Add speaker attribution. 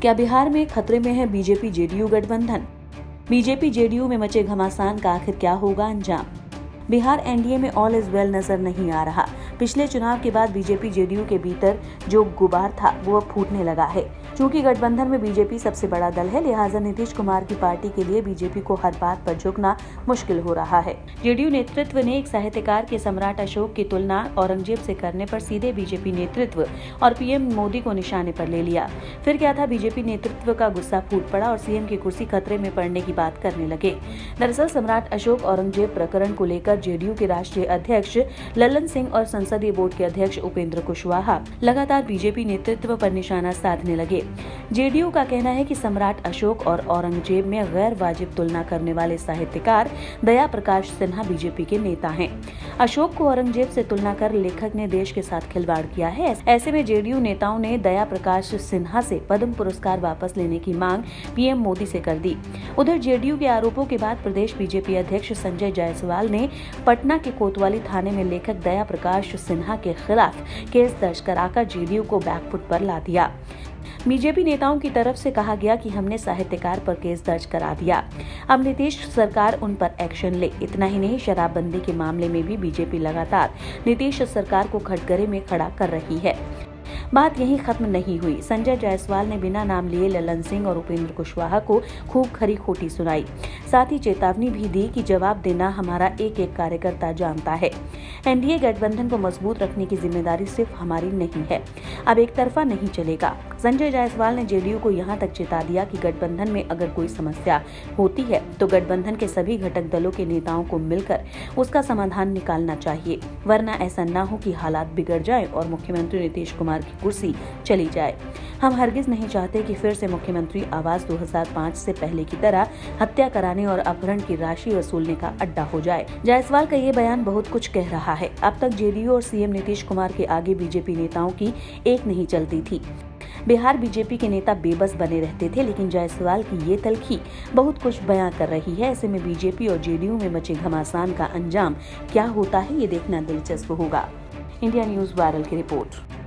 Speaker 1: क्या बिहार में खतरे में है बीजेपी जेडीयू गठबंधन? बीजेपी जेडीयू में मचे घमासान का आखिर क्या होगा अंजाम? बिहार एनडीए में ऑल इज वेल नजर नहीं आ रहा। पिछले चुनाव के बाद बीजेपी जेडीयू के भीतर जो गुबार था वो अब फूटने लगा है। चूंकि गठबंधन में बीजेपी सबसे बड़ा दल है, लिहाजा नीतीश कुमार की पार्टी के लिए बीजेपी को हर बात पर झुकना मुश्किल हो रहा है। जेडीयू नेतृत्व ने एक साहित्यकार के सम्राट अशोक की तुलना औरंगजेब से करने पर सीधे बीजेपी नेतृत्व और पीएम मोदी को निशाने पर ले लिया। फिर क्या था, बीजेपी नेतृत्व का गुस्सा फूट पड़ा और सीएम की कुर्सी खतरे में पड़ने की बात करने लगे। दरअसल सम्राट अशोक औरंगजेब प्रकरण को लेकर जेडीयू के राष्ट्रीय अध्यक्ष ललन सिंह और संसदीय बोर्ड के अध्यक्ष उपेंद्र कुशवाहा लगातार बीजेपी नेतृत्व पर निशाना साधने लगे। जेडीयू का कहना है कि सम्राट अशोक और औरंगजेब में गैर वाजिब तुलना करने वाले साहित्यकार दया प्रकाश सिन्हा बीजेपी के नेता हैं। अशोक को औरंगजेब से तुलना कर लेखक ने देश के साथ खिलवाड़ किया है। ऐसे में जेडीयू नेताओं ने दया प्रकाश सिन्हा से पद्म पुरस्कार वापस लेने की मांग पीएम मोदी से कर दी। उधर जेडीयू के आरोपों के बाद प्रदेश बीजेपी अध्यक्ष संजय जायसवाल ने पटना के कोतवाली थाने में लेखक दया प्रकाश सिन्हा के खिलाफ केस दर्ज कराकर जेडीयू को बैकफुट पर ला दिया। बीजेपी नेताओं की तरफ से कहा गया कि हमने साहित्यकार पर केस दर्ज करा दिया, अब नीतीश सरकार उन पर एक्शन ले। इतना ही नहीं, शराबबंदी के मामले में भी बीजेपी लगातार नीतीश सरकार को कटघरे में खड़ा कर रही है। बात यहीं खत्म नहीं हुई। संजय जायसवाल ने बिना नाम लिए ललन सिंह और उपेंद्र कुशवाहा को खूब खरी खोटी सुनाई। साथ ही चेतावनी भी दी कि जवाब देना हमारा एक एक कार्यकर्ता जानता है। एनडीए गठबंधन को मजबूत रखने की जिम्मेदारी सिर्फ हमारी नहीं है, अब एक तरफा नहीं चलेगा। संजय जायसवाल ने जेडीयू को यहाँ तक चेता दिया कि गठबंधन में अगर कोई समस्या होती है तो गठबंधन के सभी घटक दलों के नेताओं को मिलकर उसका समाधान निकालना चाहिए, वरना ऐसा न हो कि हालात बिगड़ जाए और मुख्यमंत्री नीतीश कुमार की कुर्सी चली जाए। हम हरगिज नहीं चाहते कि फिर से मुख्यमंत्री आवास 2005 से पहले की तरह हत्या कराने और अपहरण की राशि वसूलने का अड्डा हो जाए। जायसवाल का ये बयान बहुत कुछ कह रहा है। अब तक जेडीयू और सीएम नीतीश कुमार के आगे बीजेपी नेताओं की एक नहीं चलती थी। बिहार बीजेपी के नेता बेबस बने रहते थे, लेकिन जायसवाल की ये तल्खी बहुत कुछ बयां कर रही है। ऐसे में बीजेपी और जेडीयू में मचे घमासान का अंजाम क्या होता है, ये देखना दिलचस्प होगा। इंडिया न्यूज वायरल की रिपोर्ट।